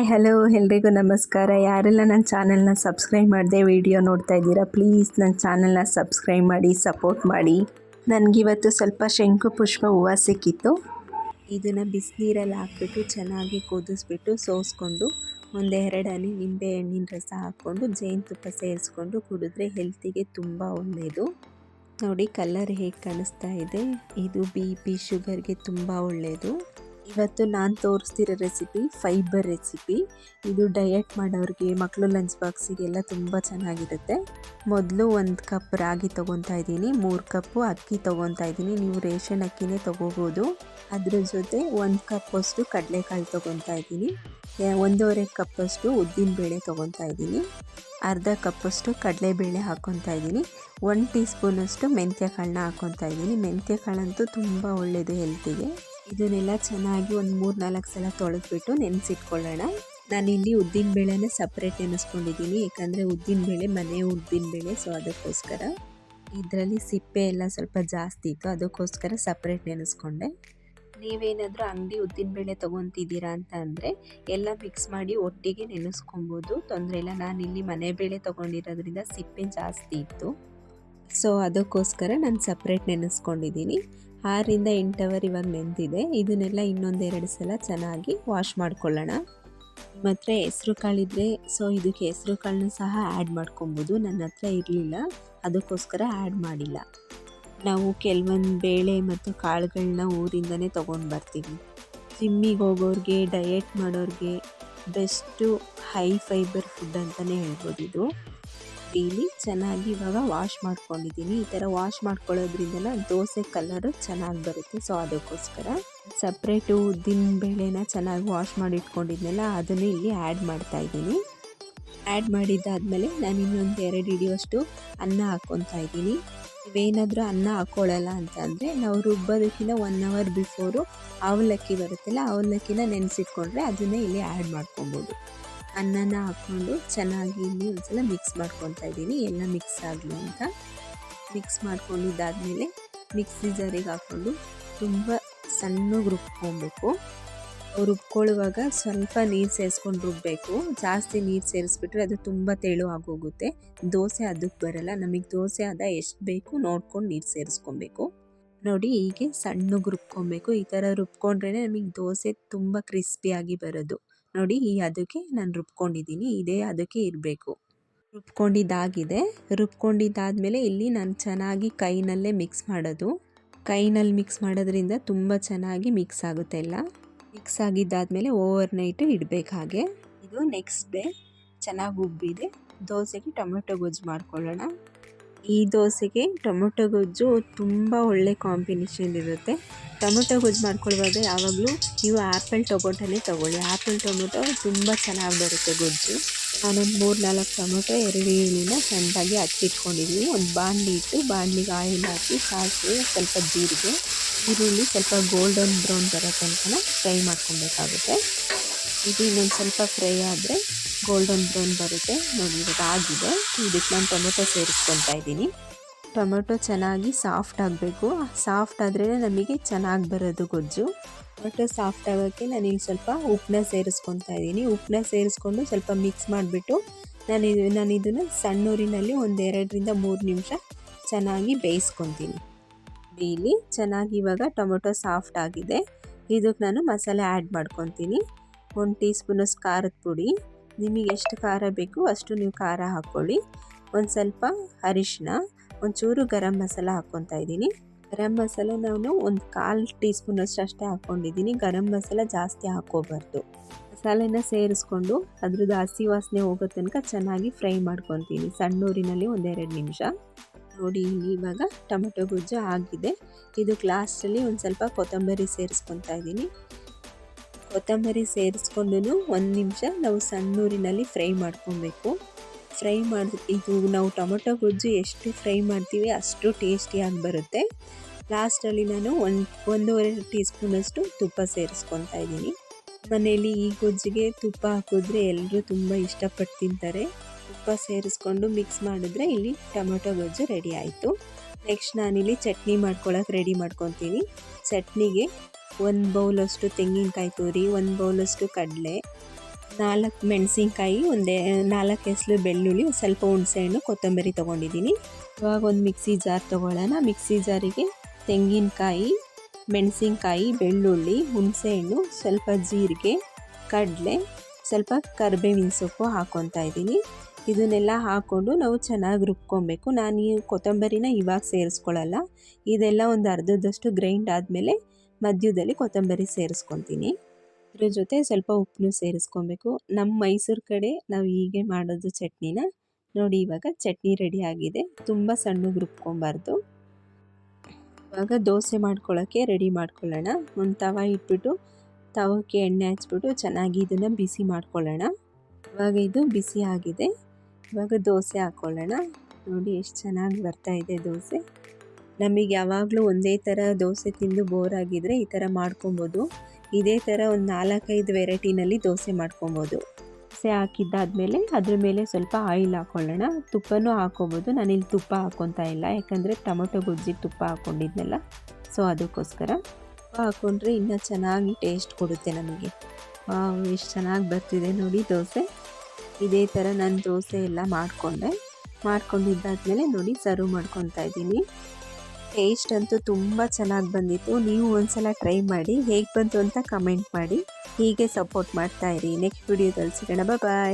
Hi hello ಎಲ್ರಿಗೂ ನಮಸ್ಕಾರ. ಯಾರೆಲ್ಲ ನನ್ನ ಚಾನಲ್ನ ಸಬ್ಸ್ಕ್ರೈಬ್ ಮಾಡದೆ ವಿಡಿಯೋ ನೋಡ್ತಾ ಇದ್ದೀರಾ, ಪ್ಲೀಸ್ ನನ್ನ ಚಾನಲ್ನ ಸಬ್ಸ್ಕ್ರೈಬ್ ಮಾಡಿ, ಸಪೋರ್ಟ್ ಮಾಡಿ. ನನಗಿವತ್ತು ಸ್ವಲ್ಪ ಶಂಕು ಪುಷ್ಪ ಹೂವು ಸಿಕ್ಕಿತ್ತು. ಇದನ್ನು ಬಿಸಿನೀರಲ್ಲಿ ಹಾಕ್ಬಿಟ್ಟು ಚೆನ್ನಾಗಿ ಕುದಿಸ್ಬಿಟ್ಟು ಸೋಸ್ಕೊಂಡು ಒಂದೆರಡು ಹನಿ ನಿಂಬೆ ಹಣ್ಣಿನ ರಸ ಹಾಕ್ಕೊಂಡು ಜೇನುತುಪ್ಪ ಸೇರಿಸ್ಕೊಂಡು ಕುಡಿದ್ರೆ ಹೆಲ್ತಿಗೆ ತುಂಬ ಒಳ್ಳೆಯದು. ನೋಡಿ ಕಲರ್ ಹೇಗೆ ಕಾಣಿಸ್ತಾ ಇದೆ. ಇದು BP ಶುಗರ್ಗೆ ತುಂಬ ಒಳ್ಳೆಯದು. ಇವತ್ತು ನಾನು ತೋರಿಸ್ತಿರೋ ರೆಸಿಪಿ ಫೈಬರ್ ರೆಸಿಪಿ. ಇದು ಡಯಟ್ ಮಾಡೋರಿಗೆ, ಮಕ್ಕಳು ಲಂಚ್ ಬಾಕ್ಸಿಗೆಲ್ಲ ತುಂಬ ಚೆನ್ನಾಗಿರುತ್ತೆ. ಮೊದಲು 1 ಕಪ್ ರಾಗಿ ತೊಗೊತಾ ಇದ್ದೀನಿ, 3 ಕಪ್ಪು ಅಕ್ಕಿ ತೊಗೊತಾ ಇದ್ದೀನಿ. ನೀವು ರೇಷನ್ ಅಕ್ಕಿನೇ ತೊಗೋಬೋದು. ಅದ್ರ ಜೊತೆ 1 ಕಪ್ಪಷ್ಟು ಕಡಲೆಕಾಳು ತೊಗೊತಾ ಇದ್ದೀನಿ, 1.5 ಕಪ್ಪಷ್ಟು ಉದ್ದಿನಬೇಳೆ ತೊಗೊತಾ ಇದ್ದೀನಿ, ಅರ್ಧ ಕಪ್ಪಷ್ಟು ಕಡಲೆಬೇಳೆ ಹಾಕ್ಕೊತಾ ಇದ್ದೀನಿ, 1 ಟೀ ಸ್ಪೂನಷ್ಟು ಮೆಂತ್ಯ ಕಾಳನ್ನ ಹಾಕ್ಕೊತಾ ಇದ್ದೀನಿ. ಮೆಂತ್ಯ ಕಾಳಂತೂ ತುಂಬ ಒಳ್ಳೆಯದು ಹೆಲ್ತಿಗೆ. ಇದನ್ನೆಲ್ಲ ಚೆನ್ನಾಗಿ ಒಂದು 3-4 ಸಲ ತೊಳೆದ್ಬಿಟ್ಟು ನೆನೆಸಿಟ್ಕೊಳ್ಳೋಣ. ನಾನಿಲ್ಲಿ ಉದ್ದಿನಬೇಳೆನ ಸಪ್ರೇಟ್ ನೆನೆಸ್ಕೊಂಡಿದ್ದೀನಿ, ಯಾಕಂದರೆ ಉದ್ದಿನಬೇಳೆ ಮನೆ ಉದ್ದಿನಬೇಳೆ, ಸೊ ಅದಕ್ಕೋಸ್ಕರ. ಇದರಲ್ಲಿ ಸಿಪ್ಪೆ ಎಲ್ಲ ಸ್ವಲ್ಪ ಜಾಸ್ತಿ ಇತ್ತು, ಅದಕ್ಕೋಸ್ಕರ ಸಪ್ರೇಟ್ ನೆನೆಸ್ಕೊಂಡೆ. ನೀವೇನಾದರೂ ಅಂಗಡಿ ಉದ್ದಿನಬೇಳೆ ತೊಗೊತಿದ್ದೀರಾ ಅಂತ ಅಂದರೆ ಎಲ್ಲ ಮಿಕ್ಸ್ ಮಾಡಿ ಒಟ್ಟಿಗೆ ನೆನೆಸ್ಕೊಬೋದು, ತೊಂದರೆ ಇಲ್ಲ. ನಾನಿಲ್ಲಿ ಮನೆ ಬೇಳೆ ತೊಗೊಂಡಿರೋದ್ರಿಂದ ಸಿಪ್ಪೆ ಜಾಸ್ತಿ ಇತ್ತು, ಸೊ ಅದಕ್ಕೋಸ್ಕರ ನಾನು ಸಪ್ರೇಟ್ ನೆನೆಸ್ಕೊಂಡಿದ್ದೀನಿ. 6-8 ಅವರ್ ಇವಾಗ ನೆಂದಿದೆ. ಇದನ್ನೆಲ್ಲ ಇನ್ನೊಂದೆರಡು ಸಲ ಚೆನ್ನಾಗಿ ವಾಶ್ ಮಾಡ್ಕೊಳ್ಳೋಣ. ನಿಮ್ಮ ಹತ್ರ ಹೆಸ್ರು ಕಾಳಿದ್ರೆ ಸೊ ಇದಕ್ಕೆ ಹೆಸ್ರು ಕಾಳನ್ನ ಸಹ ಆ್ಯಡ್ ಮಾಡ್ಕೊಬೋದು. ನನ್ನ ಹತ್ರ ಇರಲಿಲ್ಲ, ಅದಕ್ಕೋಸ್ಕರ ಆ್ಯಡ್ ಮಾಡಿಲ್ಲ. ನಾವು ಕೆಲವೊಂದು ಬೇಳೆ ಮತ್ತು ಕಾಳುಗಳನ್ನ ಊರಿಂದನೇ ತೊಗೊಂಡು ಬರ್ತೀವಿ. ಜಿಮ್ಮಿಗೆ ಹೋಗೋರಿಗೆ, ಡಯಟ್ ಮಾಡೋರಿಗೆ ಬೆಸ್ಟು ಹೈ ಫೈಬರ್ ಫುಡ್ ಅಂತಲೇ ಹೇಳ್ಬೋದು ಇದು. ಡೈಲಿ ಚೆನ್ನಾಗಿ ಇವಾಗ ವಾಶ್ ಮಾಡ್ಕೊಂಡಿದ್ದೀನಿ. ಈ ಥರ ವಾಶ್ ಮಾಡ್ಕೊಳ್ಳೋದ್ರಿಂದಲ ದೋಸೆ ಕಲರು ಚೆನ್ನಾಗಿ ಬರುತ್ತೆ, ಸೊ ಅದಕ್ಕೋಸ್ಕರ. ಸಪ್ರೇಟು ಉದ್ದಿನ ಬೇಳೆನ ಚೆನ್ನಾಗಿ ವಾಶ್ ಮಾಡಿ ಇಟ್ಕೊಂಡಿದ್ನಲ್ಲ, ಅದನ್ನು ಇಲ್ಲಿ ಆ್ಯಡ್ ಮಾಡ್ತಾಯಿದ್ದೀನಿ. ಆ್ಯಡ್ ಮಾಡಿದ್ದಾದಮೇಲೆ ನಾನು ಇನ್ನೊಂದು 2 ಹಿಡಿಯೋಷ್ಟು ಅನ್ನ ಹಾಕ್ಕೊತಾ ಇದ್ದೀನಿ. ನೀವೇನಾದರೂ ಅನ್ನ ಹಾಕ್ಕೊಳ್ಳಲ್ಲ ಅಂತ ಅಂದರೆ ನಾವು ರುಬ್ಬೋದಕ್ಕಿಂತ 1 ಅವರ್ ಬಿಫೋರು ಅವಲಕ್ಕಿ ಬರುತ್ತಲ್ಲ, ಅವಲಕ್ಕಿನ ನೆನೆಸಿಟ್ಕೊಂಡ್ರೆ ಅದನ್ನೇ ಇಲ್ಲಿ ಆ್ಯಡ್ ಮಾಡ್ಕೊಬೋದು. ಅನ್ನನ ಹಾಕ್ಕೊಂಡು ಚೆನ್ನಾಗಿ ಇಲ್ಲಿ ಒಂದ್ಸಲ ಮಿಕ್ಸ್ ಮಾಡ್ಕೊತಾ ಇದ್ದೀನಿ, ಎಲ್ಲ ಮಿಕ್ಸ್ ಆಗಲಿ ಅಂತ. ಮಿಕ್ಸ್ ಮಾಡ್ಕೊಂಡಿದ್ದಾದಮೇಲೆ ಮಿಕ್ಸಿ ಜಾರಿಗೆ ಹಾಕ್ಕೊಂಡು ತುಂಬ ಸಣ್ಣಗೆ ರುಬ್ಕೊಬೇಕು. ರುಬ್ಕೊಳ್ಳುವಾಗ ಸ್ವಲ್ಪ ನೀರು ಸೇರಿಸ್ಕೊಂಡು ರುಬ್ಬಬೇಕು. ಜಾಸ್ತಿ ನೀರು ಸೇರಿಸ್ಬಿಟ್ರೆ ಅದು ತುಂಬ ತೆಳು ಆಗೋಗುತ್ತೆ, ದೋಸೆ ಅದಕ್ಕೆ ಬರಲ್ಲ. ನಮಗೆ ದೋಸೆ ಅದ ಎಷ್ಟು ಬೇಕು ನೋಡ್ಕೊಂಡು ನೀರು ಸೇರಿಸ್ಕೊಬೇಕು. ನೋಡಿ ಹೀಗೆ ಸಣ್ಣಗೆ ರುಬ್ಕೊಬೇಕು. ಈ ಥರ ರುಬ್ಕೊಂಡ್ರೆ ನಮಗೆ ದೋಸೆ ತುಂಬ ಕ್ರಿಸ್ಪಿಯಾಗಿ ಬರೋದು. ನೋಡಿ ಈ ಅದಕ್ಕೆ ನಾನು ರುಬ್ಕೊಂಡಿದ್ದೀನಿ, ಇದೇ ಅದಕ್ಕೆ ಇರಬೇಕು. ರುಬ್ಕೊಂಡಿದ್ದಾಗಿದೆ. ರುಬ್ಕೊಂಡಿದ್ದಾದಮೇಲೆ ಇಲ್ಲಿ ನಾನು ಚೆನ್ನಾಗಿ ಕೈನಲ್ಲೇ ಮಿಕ್ಸ್ ಮಾಡೋದು. ಕೈನಲ್ಲಿ ಮಿಕ್ಸ್ ಮಾಡೋದ್ರಿಂದ ತುಂಬ ಚೆನ್ನಾಗಿ ಮಿಕ್ಸ್ ಆಗುತ್ತೆ ಎಲ್ಲ. ಮಿಕ್ಸ್ ಆಗಿದ್ದಾದಮೇಲೆ ಓವರ್ ನೈಟು ಇಡಬೇಕು ಹಾಗೆ. ಇದು ನೆಕ್ಸ್ಟ್ ಡೇ ಚೆನ್ನಾಗಿ ಉಬ್ಬಿದೆ. ದೋಸೆಗೆ ಟೊಮೆಟೊ ಗೊಜ್ಜು ಮಾಡ್ಕೊಳ್ಳೋಣ. ಈ ದೋಸೆಗೆ ಟೊಮೆಟೊ ಗೊಜ್ಜು ತುಂಬ ಒಳ್ಳೆ ಕಾಂಬಿನೇಷನ್ ಇರುತ್ತೆ. ಟೊಮೆಟೊ ಗೊಜ್ಜು ಮಾಡ್ಕೊಳ್ಳುವಾಗ ಯಾವಾಗಲೂ ನೀವು ಆ್ಯಪಲ್ ಟೊಮೊಟೊನೇ ತೊಗೊಳ್ಳಿ. ಆ್ಯಪಲ್ ಟೊಮೊಟೊ ತುಂಬ ಚೆನ್ನಾಗಿ ಬರುತ್ತೆ ಗೊಜ್ಜು. ನಾನೊಂದು 3-4 ಟೊಮೊಟೊ, 2 ಈರುಳ್ಳಿನ ಸಣ್ಣದಾಗಿ ಹಚ್ಚಿಟ್ಕೊಂಡಿದ್ದೀನಿ. ಒಂದು ಬಾಣಲಿ ಇಟ್ಟು ಬಾಣಲಿಗೆ ಆಯಿಲ್ ಹಾಕಿ, ಸಾಸಿವೆ, ಸ್ವಲ್ಪ ಜೀರಿಗೆ, ಈರುಳ್ಳಿ ಸ್ವಲ್ಪ ಗೋಲ್ಡನ್ ಬ್ರೌನ್ ಬರೋ ತನಕ ಫ್ರೈ ಮಾಡ್ಕೊಬೇಕಾಗುತ್ತೆ. ಇದು ಇನ್ನೊಂದು ಸ್ವಲ್ಪ ಫ್ರೈ ಆದರೆ ಗೋಲ್ಡನ್ ಬ್ರೌನ್ ಬರುತ್ತೆ. ನೋಡಿ ಇವಾಗ ಆಗಿದೆ. ಇದಕ್ಕೆ ನಾನು ಟೊಮೊಟೊ ಸೇರಿಸ್ಕೊತಾ ಇದ್ದೀನಿ. ಟೊಮೊಟೊ ಚೆನ್ನಾಗಿ ಸಾಫ್ಟ್ ಆಗಬೇಕು. ಸಾಫ್ಟ್ ಆದರೆ ನಮಗೆ ಚೆನ್ನಾಗಿ ಬರೋದು ಗೊಜ್ಜು. ಟೊಮೊಟೊ ಸಾಫ್ಟ್ ಆಗೋಕ್ಕೆ ನಾನೀಗ ಸ್ವಲ್ಪ ಉಪ್ಪನ್ನ ಸೇರಿಸ್ಕೊತಾ ಇದ್ದೀನಿ. ಉಪ್ಪನ್ನ ಸೇರಿಸ್ಕೊಂಡು ಸ್ವಲ್ಪ ಮಿಕ್ಸ್ ಮಾಡಿಬಿಟ್ಟು ನಾನು ಇದನ್ನು ಸಣ್ಣೂರಿನಲ್ಲಿ 1-2-3 ನಿಮಿಷ ಚೆನ್ನಾಗಿ ಬೇಯಿಸ್ಕೊತೀನಿ. ಬೇಯಲಿ ಚೆನ್ನಾಗಿ. ಇವಾಗ ಟೊಮೊಟೊ ಸಾಫ್ಟ್ ಆಗಿದೆ. ಇದಕ್ಕೆ ನಾನು ಮಸಾಲೆ ಆ್ಯಡ್ ಮಾಡ್ಕೊತೀನಿ. 1 ಟೀ ಸ್ಪೂನಷ್ಟು ಖಾರದ ಪುಡಿ, ನಿಮಗೆ ಎಷ್ಟು ಖಾರ ಬೇಕು ಅಷ್ಟು ನೀವು ಖಾರ ಹಾಕ್ಕೊಳ್ಳಿ. ಒಂದು ಸ್ವಲ್ಪ ಅರಿಶಿನ, ಒಂಚೂರು ಗರಂ ಮಸಾಲ ಹಾಕ್ಕೊತಾ ಇದ್ದೀನಿ. ಗರಂ ಮಸಾಲ ನಾನು 1/4 ಟೀ ಸ್ಪೂನಷ್ಟು ಅಷ್ಟೇ ಹಾಕ್ಕೊಂಡಿದ್ದೀನಿ. ಗರಂ ಮಸಾಲ ಜಾಸ್ತಿ ಹಾಕ್ಕೋಬಾರ್ದು. ಮಸಾಲೆನ ಸೇರಿಸ್ಕೊಂಡು ಅದ್ರದ್ದು ಹಸಿ ವಾಸನೆ ಹೋಗೋ ತನಕ ಚೆನ್ನಾಗಿ ಫ್ರೈ ಮಾಡ್ಕೊತೀನಿ ಸಣ್ಣೂರಿನಲ್ಲಿ 1-2 ನಿಮಿಷ. ನೋಡಿ ಇವಾಗ ಟೊಮೆಟೊ ಗೊಜ್ಜು ಆಗಿದೆ. ಇದಕ್ಕೆ ಲಾಸ್ಟಲ್ಲಿ ಒಂದು ಸ್ವಲ್ಪ ಕೊತ್ತಂಬರಿ ಸೇರಿಸ್ಕೊತಾ ಇದ್ದೀನಿ. ಕೊತ್ತಂಬರಿ ಸೇರಿಸ್ಕೊಂಡು 1 ನಿಮಿಷ ನಾವು ಸಣ್ಣೂರಿನಲ್ಲಿ ಫ್ರೈ ಮಾಡ್ಕೊಬೇಕು. ಫ್ರೈ ಮಾಡಿ ಇದು ನಾವು ಟೊಮೊಟೊ ಗೊಜ್ಜು ಎಷ್ಟು ಫ್ರೈ ಮಾಡ್ತೀವಿ ಅಷ್ಟು ಟೇಸ್ಟಿಯಾಗಿ ಬರುತ್ತೆ. ಲಾಸ್ಟಲ್ಲಿ ನಾನು 1.5 ಟೀ ಸ್ಪೂನಷ್ಟು ತುಪ್ಪ ಸೇರಿಸ್ಕೊತಾ ಇದ್ದೀನಿ. ಮನೆಯಲ್ಲಿ ಈ ಗೊಜ್ಜಿಗೆ ತುಪ್ಪ ಹಾಕಿದ್ರೆ ಎಲ್ಲರೂ ತುಂಬ ಇಷ್ಟಪಟ್ಟು ತಿಂತಾರೆ. ತುಪ್ಪ ಸೇರಿಸ್ಕೊಂಡು ಮಿಕ್ಸ್ ಮಾಡಿದ್ರೆ ಇಲ್ಲಿ ಟೊಮೊಟೊ ಗೊಜ್ಜು ರೆಡಿ ಆಯಿತು. ನೆಕ್ಸ್ಟ್ ನಾನಿಲ್ಲಿ ಚಟ್ನಿ ಮಾಡ್ಕೊಳ್ಳೋಕೆ ರೆಡಿ ಮಾಡ್ಕೊತೀನಿ. ಚಟ್ನಿಗೆ 1 ಬೌಲಷ್ಟು ತೆಂಗಿನಕಾಯಿ ತುರಿ, 1 ಬೌಲಷ್ಟು ಕಡಲೆ, 4 ಮೆಣಸಿನ್ಕಾಯಿ, 4 ಎಸಳು ಬೆಳ್ಳುಳ್ಳಿ, ಸ್ವಲ್ಪ ಹುಣಸೆಹಣ್ಣು, ಕೊತ್ತಂಬರಿ ತೊಗೊಂಡಿದ್ದೀನಿ. ಇವಾಗ ಒಂದು ಮಿಕ್ಸಿ ಜಾರ್ ತೊಗೊಳ್ಳೋಣ. ಮಿಕ್ಸಿ ಜಾರಿಗೆ ತೆಂಗಿನಕಾಯಿ, ಮೆಣಸಿನ್ಕಾಯಿ, ಬೆಳ್ಳುಳ್ಳಿ, ಹುಣಸೆಹಣ್ಣು, ಸ್ವಲ್ಪ ಜೀರಿಗೆ, ಕಡಲೆ, ಸ್ವಲ್ಪ ಕರಿಬೇವಿನ ಸೊಪ್ಪು ಹಾಕ್ಕೊತಾ ಇದ್ದೀನಿ. ಇದನ್ನೆಲ್ಲ ಹಾಕ್ಕೊಂಡು ನಾವು ಚೆನ್ನಾಗಿ ರುಬ್ಕೊಬೇಕು. ನಾನು ಈ ಕೊತ್ತಂಬರಿನ ಇವಾಗ ಸೇರಿಸ್ಕೊಳ್ಳಲ್ಲ. ಇದೆಲ್ಲ ಒಂದು ಅರ್ಧದಷ್ಟು ಗ್ರೈಂಡ್ ಆದಮೇಲೆ ಮಧ್ಯದಲ್ಲಿ ಕೊತ್ತಂಬರಿ ಸೇರಿಸ್ಕೊತೀನಿ. ಇದ್ರ ಜೊತೆ ಸ್ವಲ್ಪ ಉಪ್ಪನ್ನು ಸೇರಿಸ್ಕೊಬೇಕು. ನಮ್ಮ ಮೈಸೂರು ಕಡೆ ನಾವು ಹೀಗೆ ಮಾಡೋದು ಚಟ್ನಿನ. ನೋಡಿ ಇವಾಗ ಚಟ್ನಿ ರೆಡಿ ಆಗಿದೆ. ತುಂಬ ಸಣ್ಣಗೆ ರುಬ್ಕೊಬಾರ್ದು. ಇವಾಗ ದೋಸೆ ಮಾಡ್ಕೊಳ್ಳೋಕ್ಕೆ ರೆಡಿ ಮಾಡ್ಕೊಳ್ಳೋಣ. ಒಂದು ತವ ಇಟ್ಬಿಟ್ಟು ತವಕ್ಕೆ ಎಣ್ಣೆ ಹಚ್ಬಿಟ್ಟು ಚೆನ್ನಾಗಿ ಇದನ್ನು ಬಿಸಿ ಮಾಡ್ಕೊಳ್ಳೋಣ. ಇವಾಗ ಇದು ಬಿಸಿ ಆಗಿದೆ. ಇವಾಗ ದೋಸೆ ಹಾಕ್ಕೊಳ್ಳೋಣ. ನೋಡಿ ಎಷ್ಟು ಚೆನ್ನಾಗಿ ಬರ್ತಾ ಇದೆ ದೋಸೆ. ನಮಗೆ ಯಾವಾಗಲೂ ಒಂದೇ ಥರ ದೋಸೆ ತಿಂದು ಬೋರ್ ಆಗಿದ್ರೆ ಈ ಥರ ಮಾಡ್ಕೊಬೋದು. ಇದೇ ಥರ ಒಂದು 4-5 ವೆರೈಟಿನಲ್ಲಿ ದೋಸೆ ಮಾಡ್ಕೊಬೋದು. ದೋಸೆ ಹಾಕಿದ್ದಾದಮೇಲೆ ಅದ್ರ ಮೇಲೆ ಸ್ವಲ್ಪ ಆಯಿಲ್ ಹಾಕ್ಕೊಳ್ಳೋಣ. ತುಪ್ಪನೂ ಹಾಕ್ಕೊಬೋದು. ನಾನಿಲ್ಲಿ ತುಪ್ಪ ಹಾಕ್ಕೊತಾ ಇಲ್ಲ, ಯಾಕಂದರೆ ಟೊಮೊಟೊ ಗೊಜ್ಜಿಗೆ ತುಪ್ಪ ಹಾಕ್ಕೊಂಡಿದ್ನಲ್ಲ, ಸೊ ಅದಕ್ಕೋಸ್ಕರ. ತುಪ್ಪ ಹಾಕ್ಕೊಂಡ್ರೆ ಇನ್ನೂ ಚೆನ್ನಾಗಿ ಟೇಸ್ಟ್ ಕೊಡುತ್ತೆ ನಮಗೆ. ಎಷ್ಟು ಚೆನ್ನಾಗಿ ಬರ್ತಿದೆ ನೋಡಿ ದೋಸೆ. ಇದೇ ಥರ ನಾನು ದೋಸೆ ಎಲ್ಲ ಮಾಡ್ಕೊಂಡಿದ್ದಾದಮೇಲೆ ನೋಡಿ ಸರ್ವ್ ಮಾಡ್ಕೊತಾ ಇದ್ದೀನಿ. ಟೇಸ್ಟ್ ಅಂತೂ ತುಂಬ ಚೆನ್ನಾಗಿ ಬಂದಿತ್ತು. ನೀವು ಒಂದ್ಸಲ ಟ್ರೈ ಮಾಡಿ, ಹೇಗೆ ಬಂತು ಅಂತ ಕಮೆಂಟ್ ಮಾಡಿ. ಹೀಗೆ ಸಪೋರ್ಟ್ ಮಾಡ್ತಾಯಿರಿ. ನೆಕ್ಸ್ಟ್ ವಿಡಿಯೋದಲ್ಲಿ ಸಿಗೋಣ. ಬಾಯ್.